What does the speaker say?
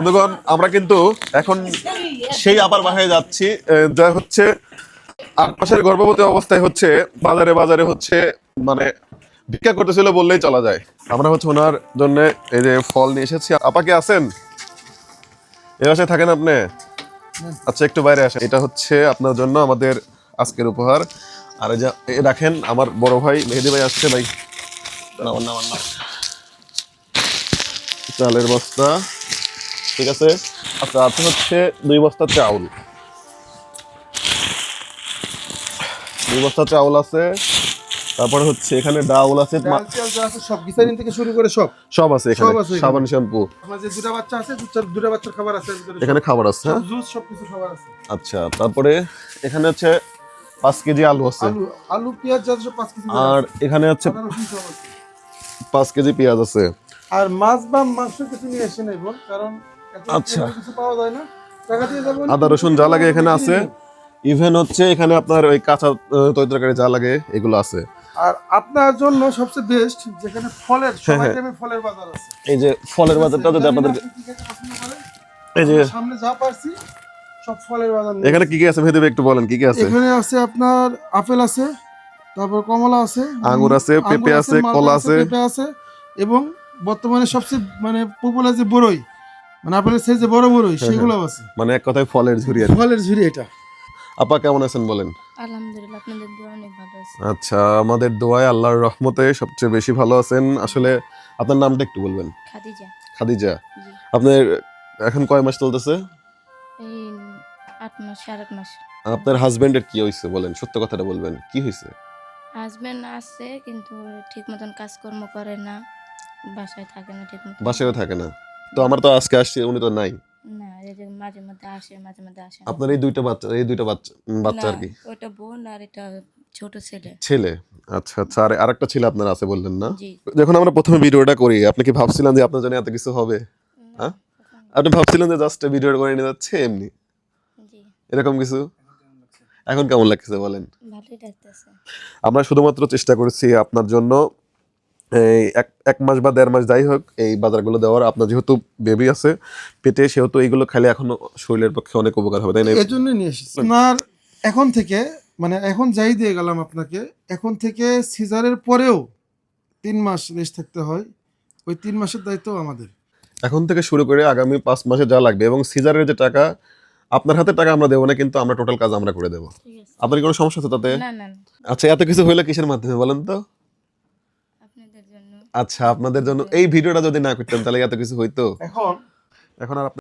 বন্ধুগণ, আমরা কিন্তু এখন সেই আবার বাসায় যাচ্ছি, যা হচ্ছে 8 মাসের গর্ভবতী অবস্থায় হচ্ছে বাজারে বাজারে হচ্ছে মানে ভিক্ষা করতেছিল বললেই চলা যায়। আমরা হচ্ছে ওনার জন্য এই যে ফল নিয়ে এসেছি। আপাকে আছেন? এই বাসায় থাকেন আপনি? আচ্ছা, একটু বাইরে আসেন। এটা হচ্ছে আপনার জন্য আমাদের আজকের উপহার। আর এই যে রাখেন, আমার বড় ভাই মেহেদি ভাই আসছে। ভাই চালের বস্তা, ঠিক আছে। আচ্ছা, আছে হচ্ছে 2 বস্তা চাউল, 2 বস্তা চাউল আছে। তারপরে হচ্ছে এখানে ডাউল আছে, সব গিসারিন থেকে শুরু করে সব আছে এখানে, সাবান শ্যাম্পু। আপনার যে দুটো বাচ্চা আছে, দুটো বাচ্চার খাবার আছে এখানে খাবার আছে, হ্যাঁ, জুস সবকিছু খাবার আছে। আচ্ছা, তারপরে এখানে হচ্ছে 5 কেজি আলু আছে, আলু পেঁয়াজ যা সব 5 কেজি। আর এখানে হচ্ছে 5 কেজি পেঁয়াজ আছে। আর মাছ বা মাংস কিছু নিয়ে এসে নেব, কারণ আচ্ছা, কিছু পাওয়া যায় না, টাকা দিয়ে যাবেন। আদা রসুন যা লাগে এখানে আছে। ইভেন হচ্ছে এখানে আপনার ওই কাঁচা তরকারি যা লাগে এগুলো আছে। আর আপনার জন্য সবচেয়ে বেস্ট যেখানে ফলের সব আইটেমে ফলের বাজার আছে। এই যে ফলের বাজারটা যদি আপনাদের এই যে সামনে যা পারছি সব ফলের বাজার। এখানে কি কি আছে ভেতরে একটু বলেন, কি কি আছে? এখানে আছে আপনার আপেল আছে, তারপর কমলা আছে, আঙ্গুর আছে, পেঁপে আছে, কলা আছে, পেঁপে আছে, এবং বর্তমানে সবচেয়ে মানে পপুলার যে বড়ই, মানে আপেলের সাইজে বড় বড়ই, সেগুলো আছে। মানে এক কথায় ফলের ঝুড়ি। ফলের ঝুড়ি এটা। আপা কেমন আছেন বলেন? আলহামদুলিল্লাহ, আপনাদের দোয়া অনেক ভালো আছে। আচ্ছা, আমাদের দোয়ায় আল্লাহর রহমতে সবচেয়ে বেশি ভালো আছেন। আসলে আপনার নামটা একটু বলবেন? খাদিজা। খাদিজা। জি। আপনার এখন কয় মাস চলতেছে? এই 8 মাস, 8.5 মাস। আপনার হাজবেন্ডের কি হয়েছে বলেন, সত্য কথাটা বলবেন, কি হয়েছে? হাজবেন্ড আছে কিন্তু ঠিক মতন কাজকর্ম করে না, বাসায় থাকে না ঠিক মতন। বাসায়ও থাকে না? তো আমার তো আজকে আসছে, উনি তো নাই। না, এই যে মাঝে মধ্যে আসে, মাঝে মধ্যে আসে না। আপনার এই দুইটা বাচ্চা আর কি? ওটা বোন আর এটা ছোট ছেলে। ছেলে। আচ্ছা আচ্ছা, আর আরেকটা ছেলে আপনার আছে বললেন না? জি। যখন আমরা প্রথমে ভিডিওটা করি, আপনি কি ভাবছিলেন যে আপনার জন্য এত কিছু হবে? হ্যাঁ, আপনি ভাবছিলেন যে জাস্ট ভিডিও করে নিয়ে যাচ্ছে এমনি, জি। এরকম কিছু? এখন কেমন লাগছে বলেন? ভালোই লাগতেছে। আমরা শুধুমাত্র চেষ্টা করেছি আপনার জন্য এই 1 মাস বা 1.5 মাস যাই হোক এই বাজারগুলো দেওয়ার। আপনার যেহেতু বেবি আছে পেটে, সেহেতু এইগুলো খেলে এখনো শরীরের পক্ষে অনেক উপকার হবে, তাই না? এই জন্য নিয়ে এসেছি আপনার। এখন থেকে মানে এখন যাই দিয়ে গেলাম আপনাকে, এখন থেকে সিজারের পরেও 3 মাস রেস্ট থাকতে হয়। ওই 3 মাসের দায়িত্ব আমাদের। এখন থেকে শুরু করে আগামী 5 মাসে যা লাগবে, এবং সিজারের যে টাকা, আপনার হাতে টাকা আমরা দেবো না, কিন্তু আমরা টোটাল কাজ আমরা করে দেবো। ঠিক আছে। আপনার কি কোনো সমস্যা আছে তাতে? না না না, আচ্ছা, এত কিছু হইলো কিসের মাধ্যমে বলেন তো? আপনাদের জন্য। আচ্ছা, আপনাদের জন্য। এই ভিডিওটা যদি না করতেন তাহলে এত কিছু হইতো? এখন এখন আর